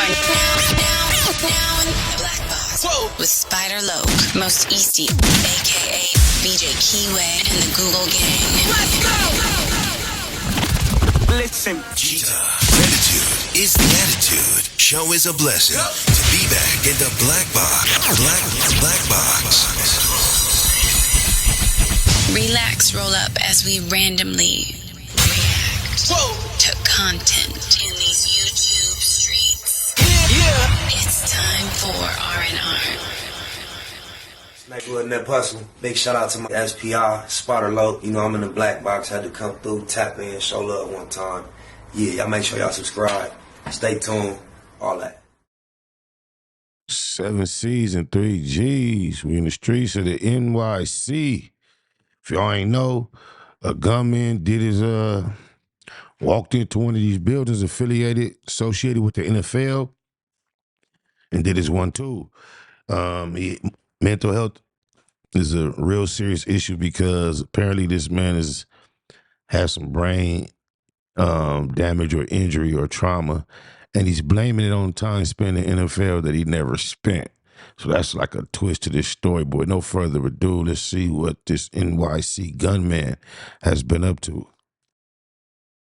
Now in the Black Box. Whoa. With Spider Loke, Most Easty, a.k.a. BJ Keyway, and the Google Gang. Let's go! Listen. Gratitude is the attitude. Show is a blessing. To be back in the Black Box. Black Box. Relax, roll up as we randomly react to content in these YouTube streets. Yeah. It's time for R&R. Smack with Net Hustle. Big shout out to my SPR, Spotter Low. You know I'm in the Black Box. Had to come through, tap in, show love one time. Yeah, y'all make sure y'all subscribe. Stay tuned. All that. 7 C's and 3 G's. We in the streets of the NYC. If y'all ain't know, a gunman did his walked into one of these buildings associated with the NFL, and did his 1-2. Mental health is a real serious issue because apparently this man has some brain damage or injury or trauma, and he's blaming it on time spent in the NFL that he never spent. So that's like a twist to this story, boy. No further ado, let's see what this NYC gunman has been up to.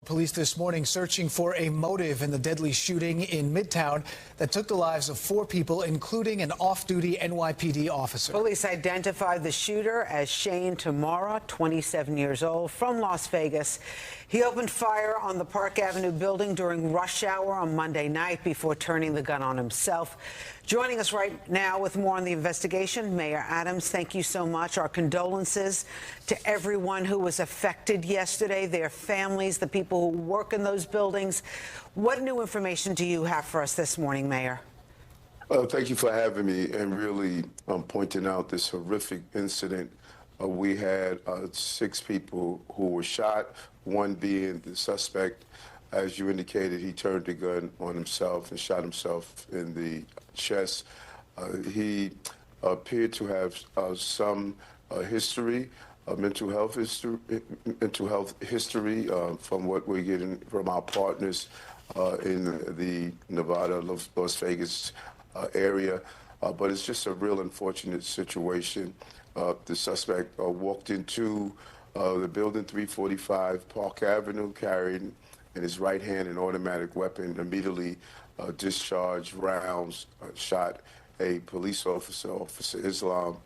Police this morning searching for a motive in the deadly shooting in Midtown that took the lives of 4 people, including an off-duty NYPD officer. Police identified the shooter as Shane Tamara, 27 years old, from Las Vegas. He opened fire on the Park Avenue building during rush hour on Monday night before turning the gun on himself. Joining us right now with more on the investigation, Mayor Adams, thank you so much. Our condolences to everyone who was affected yesterday, their families, the people who work in those buildings. What new information do you have for us this morning, Mayor? Thank you for having me and really pointing out this horrific incident. We had 6 people who were shot, one being the suspect. As you indicated, he turned the gun on himself and shot himself in the chest. He appeared to have some history, mental health history, from what we're getting from our partners in the Nevada, Las Vegas area. But it's just a real unfortunate situation. The suspect walked into the building 345 Park Avenue carrying in his right hand an automatic weapon, immediately discharged rounds, shot a police officer, Officer Islam,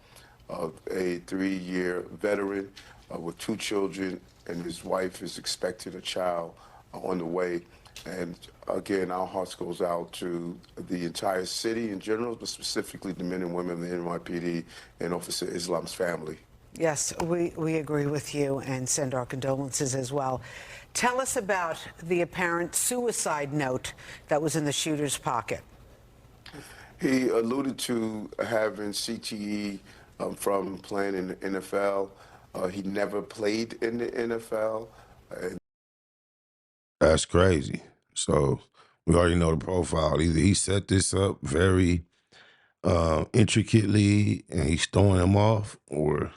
a 3-year veteran with 2 children, and his wife is expecting a child on the way. And again, our hearts goes out to the entire city in general, but specifically the men and women of the NYPD and Officer Islam's family. Yes, we agree with you and send our condolences as well. Tell us about the apparent suicide note that was in the shooter's pocket. He alluded to having CTE from playing in the NFL. He never played in the NFL. That's crazy. So we already know the profile. Either he set this up very intricately and he's throwing him off, or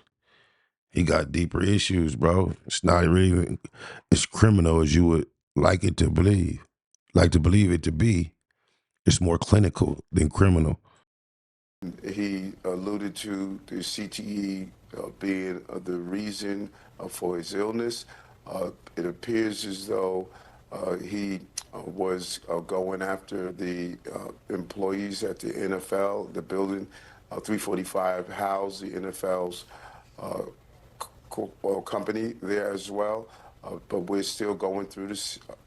he got deeper issues, bro. It's not really as criminal as you would like it to believe it to be. It's more clinical than criminal. He alluded to the CTE being the reason for his illness. It appears as though he was going after the employees at the NFL. The building 345 housed the NFL's company there as well. But we're still going through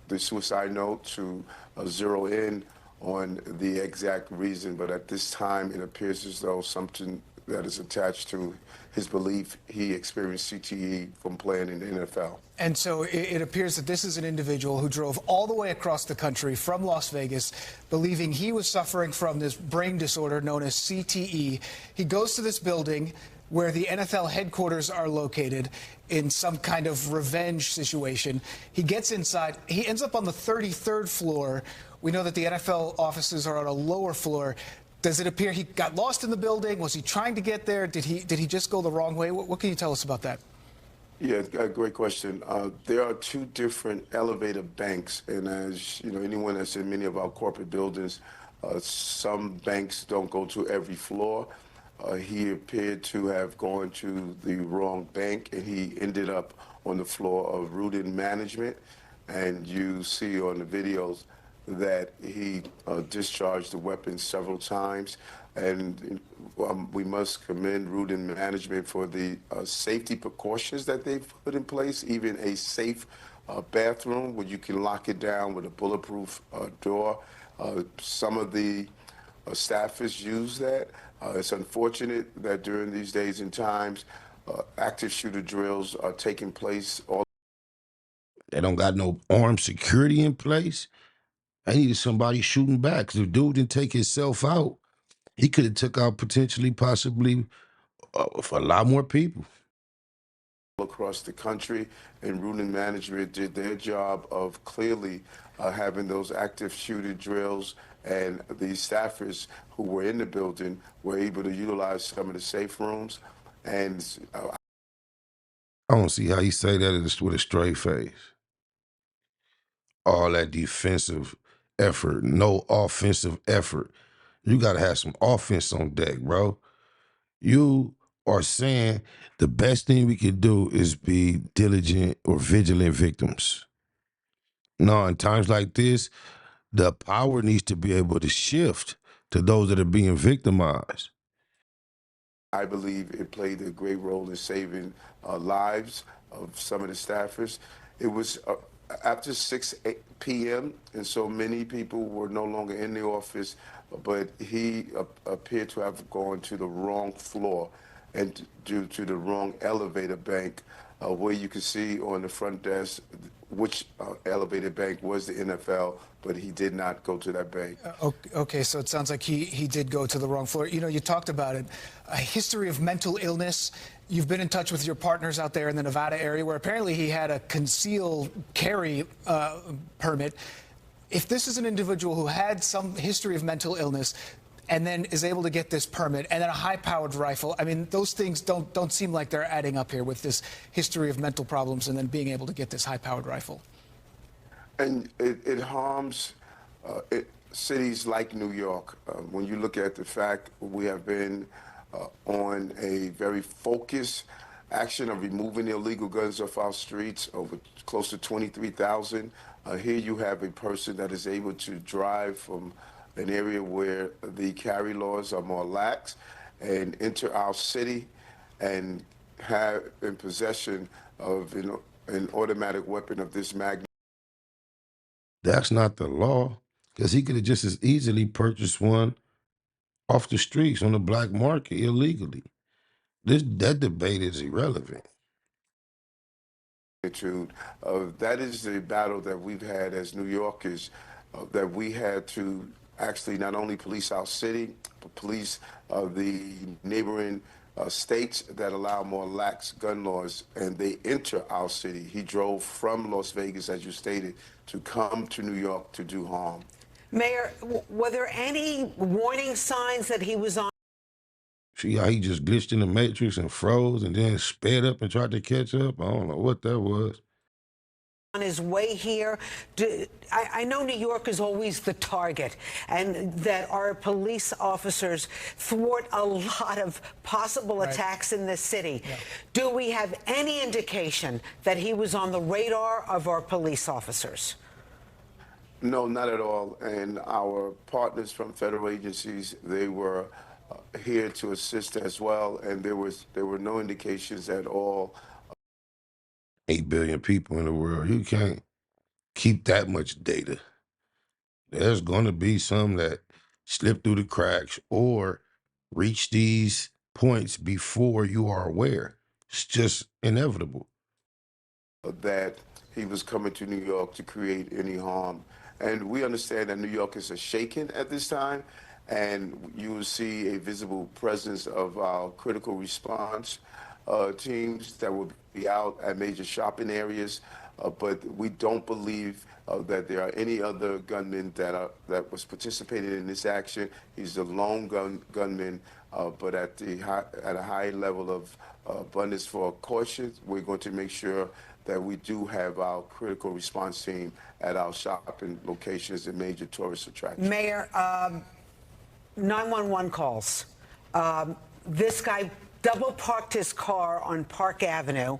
the suicide note to zero in on the exact reason. But at this time, it appears as though something that is attached to his belief he experienced CTE from playing in the NFL. And so it appears that this is an individual who drove all the way across the country from Las Vegas, believing he was suffering from this brain disorder known as CTE. He goes to this building where the NFL headquarters are located in some kind of revenge situation. He gets inside. He ends up on the 33rd floor. We know that the NFL offices are on a lower floor. Does it appear he got lost in the building? Was he trying to get there? Did he just go the wrong way? What can you tell us about that? Yeah, great question. There are 2 different elevator banks, and as you know, anyone that's in many of our corporate buildings, Some banks don't go to every floor. He appeared to have gone to the wrong bank, and he ended up on the floor of Rudin Management. And you see on the videos that he discharged the weapon several times. And we must commend Rudin Management for the safety precautions that they've put in place, even a safe bathroom where you can lock it down with a bulletproof door. Some of the staffers use that. It's unfortunate that during these days and times, active shooter drills are taking place all. They don't got no armed security in place. I needed somebody shooting back. Cause if dude didn't take himself out, he could have took out potentially, possibly, for a lot more people. Across the country, and Rudin Management did their job of clearly having those active shooter drills, and the staffers who were in the building were able to utilize some of the safe rooms. And I don't see how you say that with a straight face. All that defensive effort, no offensive effort. You got to have some offense on deck, bro. You are saying the best thing we can do is be diligent or vigilant victims. No, in times like this, the power needs to be able to shift to those that are being victimized. I believe it played a great role in saving lives of some of the staffers. It was after 6 p.m., and so many people were no longer in the office, but he appeared to have gone to the wrong floor and due to the wrong elevator bank, where you can see on the front desk which elevator bank was the NFL, but he did not go to that bank. Okay, so it sounds like he did go to the wrong floor. You know, you talked about it, a history of mental illness. You've been in touch with your partners out there in the Nevada area where apparently he had a concealed carry permit. If this is an individual who had some history of mental illness and then is able to get this permit and then a high-powered rifle, I mean, those things don't seem like they're adding up here with this history of mental problems and then being able to get this high-powered rifle. And it harms cities like New York. When you look at the fact we have been on a very focused action of removing illegal guns off our streets, over close to 23,000. Here you have a person that is able to drive from an area where the carry laws are more lax and enter our city and have in possession of an automatic weapon of this magnitude. That's not the law, because he could have just as easily purchased one off the streets on the black market illegally. That debate is irrelevant. That is the battle that we've had as New Yorkers, that we had to actually not only police our city, but police the neighboring states that allow more lax gun laws, and they enter our city. He drove from Las Vegas, as you stated, to come to New York to do harm. Mayor, were there any warning signs that he was on? See how he just glitched in the matrix and froze and then sped up and tried to catch up? I don't know what that was. On his way here? I know New York is always the target, and that our police officers thwart a lot of possible attacks in this city. Yeah. Do we have any indication that he was on the radar of our police officers? No, not at all. And our partners from federal agencies, they were here to assist as well, and there were no indications at all. 8 billion people in the world. You can't keep that much data. There's going to be some that slip through the cracks or reach these points before you are aware. It's just inevitable. That he was coming to New York to create any harm. And we understand that New York is shaken at this time, and you will see a visible presence of our critical response teams that will be out at major shopping areas, but we don't believe that there are any other gunmen that was participating in this action. He's a lone gunman, but at a high level of abundance for caution, we're going to make sure that we do have our critical response team at our shopping locations and major tourist attractions. Mayor, 911 calls. This guy double parked his car on Park Avenue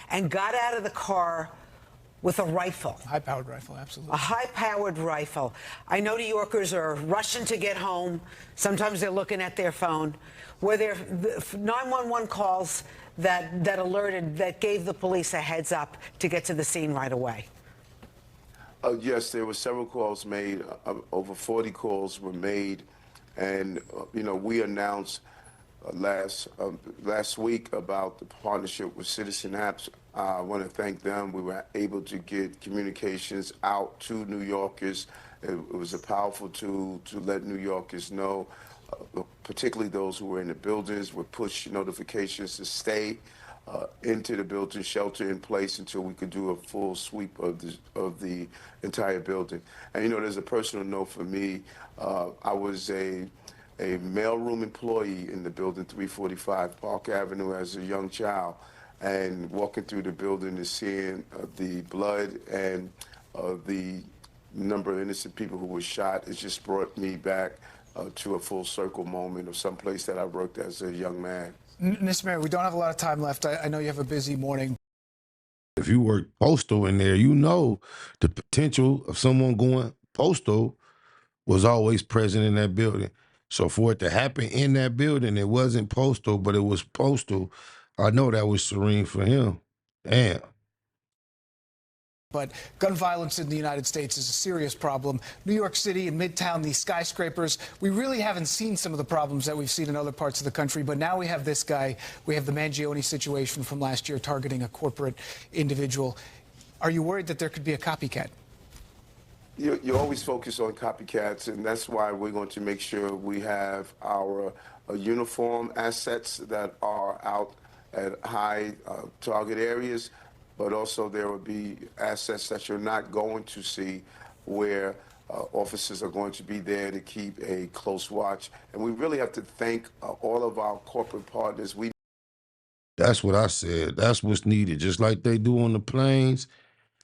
and got out of the car with a rifle. High-powered rifle, absolutely. A high-powered rifle. I know New Yorkers are rushing to get home. Sometimes they're looking at their phone. Were there 911 calls that alerted, that gave the police a heads up to get to the scene right away? Yes, there were several calls made. Over 40 calls were made. And, we announced last week about the partnership with Citizen Apps. I want to thank them. We were able to get communications out to New Yorkers. It was a powerful tool to let New Yorkers know, particularly those who were in the buildings, with push notifications to stay into the building, shelter in place until we could do a full sweep of the entire building. And, there's a personal note for me. I was a mailroom employee in the building 345 Park Avenue as a young child, and walking through the building and seeing the blood and the number of innocent people who were shot, it just brought me back to a full circle moment of someplace that I worked as a young man. Mr. Mayor, we don't have a lot of time left. I know you have a busy morning. If you work postal in there, the potential of someone going postal was always present in that building. So for it to happen in that building, it wasn't postal, but it was postal. I know that was serene for him. Damn. But gun violence in the United States is a serious problem. New York City and Midtown, these skyscrapers, we really haven't seen some of the problems that we've seen in other parts of the country. But now we have this guy. We have the Mangione situation from last year targeting a corporate individual. Are you worried that there could be a copycat? You always focus on copycats, and that's why we're going to make sure we have our uniform assets that are out at high target areas, but also there will be assets that you're not going to see where officers are going to be there to keep a close watch. And we really have to thank all of our corporate partners. That's what I said. That's what's needed. Just like they do on the planes,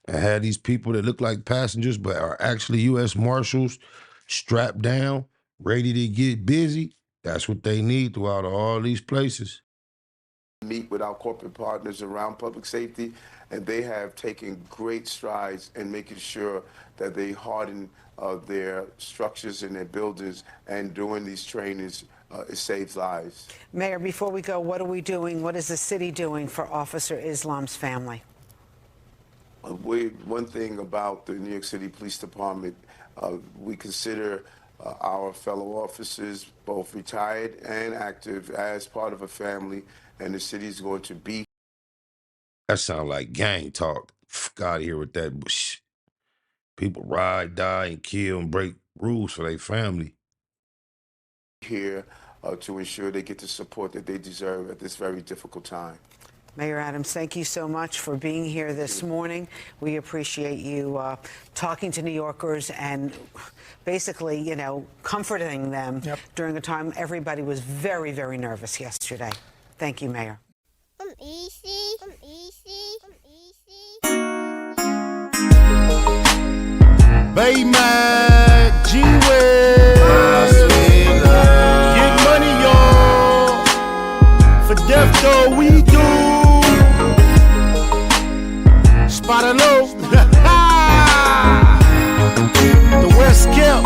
and have these people that look like passengers but are actually U.S. Marshals strapped down, ready to get busy. That's what they need throughout all these places. Meet with our corporate partners around public safety, and they have taken great strides in making sure that they harden their structures and their buildings, and during these trainings, it saves lives. Mayor, before we go, what are we doing? What is the city doing for Officer Islam's family? One thing about the New York City Police Department, we consider our fellow officers, both retired and active, as part of a family, and the city is going to be. That sound like gang talk. Fuck out of here with that bush. People ride, die, and kill and break rules for their family. Here to ensure they get the support that they deserve at this very difficult time. Mayor Adams, thank you so much for being here this morning. We appreciate you talking to New Yorkers and basically, comforting them during a time everybody was very, very nervous yesterday. Thank you, Mayor. Baymax, G-Way, get money, y'all. For death, though, we do. Spot low. The West Kelp,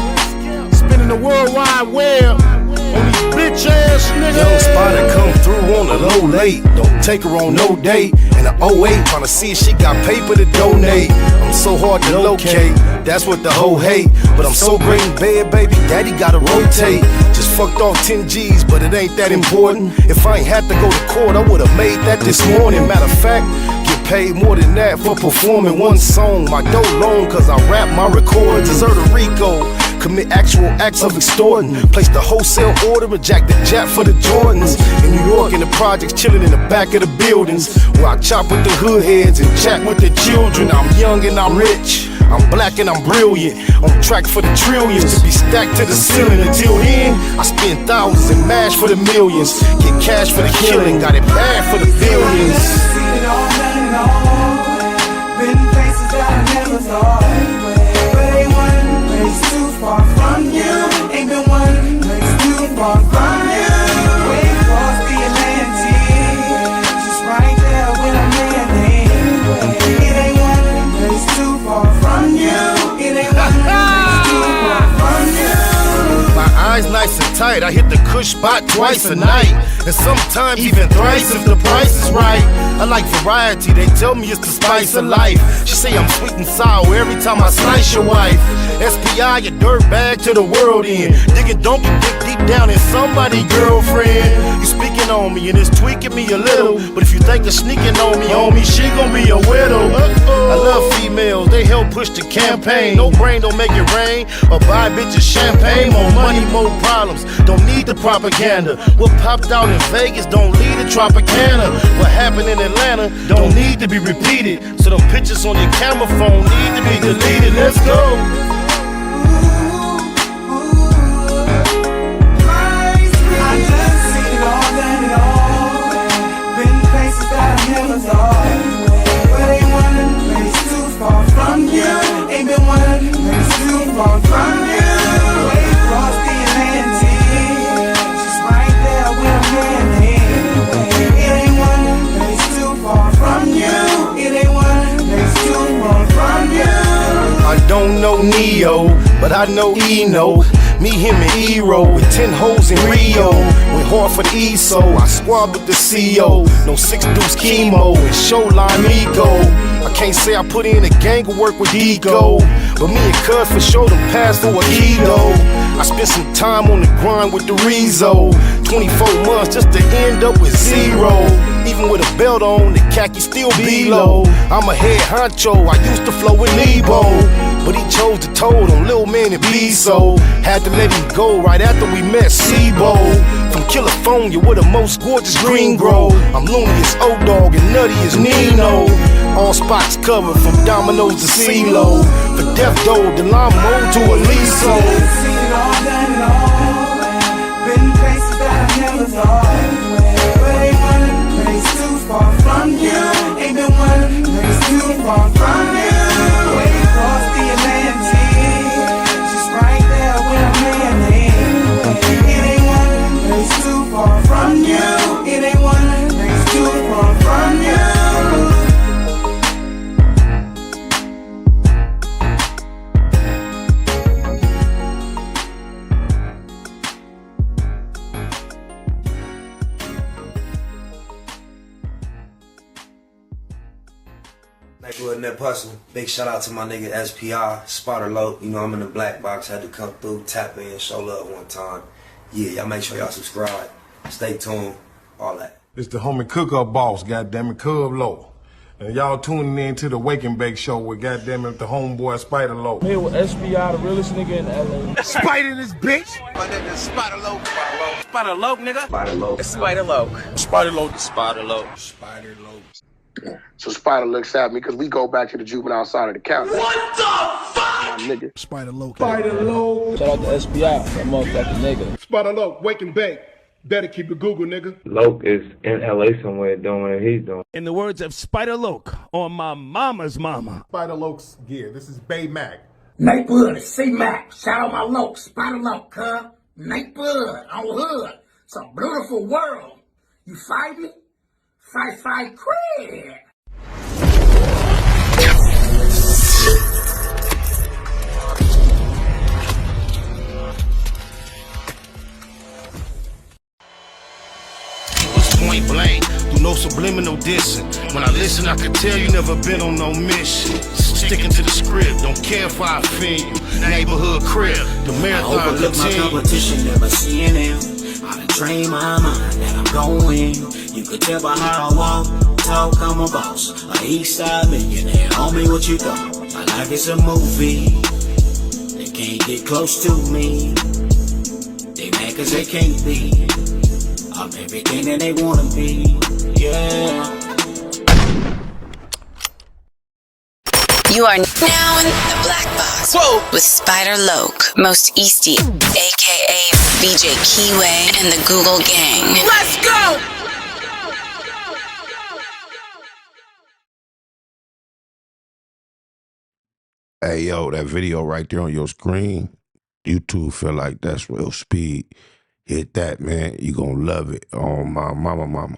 spinning the World Wide Web. On these bitch ass niggas. Young Spotter come through on the low late. Don't take her on no date. And the 08 tryna see if she got paper to donate. I'm so hard to locate, that's what the hoe hate. But I'm so great in bed, baby, daddy gotta rotate. Just fucked off 10 G's, but it ain't that important. If I ain't had to go to court, I would've made that this morning. Matter of fact, get paid more than that for performing one song. My dough long, cause I rap my record. Deserve a Rico. Commit actual acts of extorting. Place the wholesale order and jack the jap for the Jordans. In New York, in the projects, chilling in the back of the buildings, where I chop with the hood heads and chat with the children. I'm young and I'm rich, I'm black and I'm brilliant. On track for the trillions, to be stacked to the ceiling. Until then, I spend thousands and mash for the millions. Get cash for the killing, got it bad for the billions. Been places that I never thought, but ain't one place too far from you. Ain't been one place too tight. I hit the kush spot twice a night, and sometimes even thrice if the price is right. I like variety, they tell me it's the spice of life. She say I'm sweet and sour every time I slice your wife. SPI, your dirt bag to the world in. Digging donkey dick deep down in somebody's girlfriend. You speaking on me and it's tweaking me a little, but if you think you're sneaking on me, homie, she gon' be a widow. I love females, they help push the campaign. No brain don't make it rain, or buy bitches champagne. More money, more problems, don't need the propaganda. What popped out in Vegas don't lead to Tropicana. What happened in Atlanta don't need to be repeated. So them pictures on your camera phone need to be deleted. Let's go. Don't know Neo, but I know Eno. Me, him, and Hero with 10 hoes in Rio. Went hard for the ESO, I squad with the CO. No 6 deuce chemo and showline ego. I can't say I put in a gang of work with Deco, but me and Cuz for sure them pass for a keto. I spent some time on the grind with the Rezo. 24 months just to end up with zero. Even with a belt on, the khaki still be low. I'm a head honcho, I used to flow with Nebo, but he chose to told on Lil Man and Bezo. Had to let him go right after we met Sebo. From California with the most gorgeous green grow. I'm loony as O-Dog and nutty as Nino. All spots covered from Domino's to CeeLo. For Death Doe, Delamo to Aliso. Been places that I never thought, but ain't one place too far from you. Ain't been one place too far from you. Way across the Atlantic, just right there where I'm landing. It ain't one place too far from you. It ain't one place too far from you. Nightwood Net Hustle. Big shout out to my nigga SPI, Spotter Low. You know I'm in the black box, had to come through, tap in, show love one time. Yeah, y'all make sure y'all subscribe. Stay tuned, all that. It's the homie cook-up boss, goddammit, Cub Low. And y'all tuning in to the Wake and Bake Show with goddammit the homeboy Spider Low. Here with SPI, the realest nigga in LA. Spider this bitch! My nigga is Spider Low. Spider Low, nigga. Spider Low. It's Spider Low. Spider Low. Spider Low. Spider Low. So Spider looks at me because we go back to the juvenile side of the county. What the fuck? My nigga. Spider Low. Spider Low. Shout out to SPI, that motherfucking nigga. Spider Low, Wake and Bake. Better keep it Google, nigga. Loke is in LA somewhere doing what he's doing. In the words of Spider Loke on my mama's mama. Spider Loke's gear. This is Bay Mac. Nightwood, C-Mac. Shout out my Loke. Spider Loke, huh? Nightwood on hood. It's a beautiful world. You fight me? Fight, craig. Point blank, through no subliminal dissing. When I listen, I can tell you never been on no mission. Sticking to the script, don't care if I offend you. Neighborhood crib, the marathon I overlook my competition, never seeing them. I done trained my mind that I'm going. You could tell by how I walk, talk, I'm a boss. A east side millionaire, homie, what you thought? My life is a movie. They can't get close to me. They mad cause they can't be. I'm everything that they wanna be, yeah. You are now in the black box. Whoa. With Spider Loke, Most Easty, aka VJ Keyway, and the Google Gang. Let's go! Hey, yo, that video right there on your screen, YouTube feel like that's real speed. Hit that, man. You gonna love it. Oh, my mama.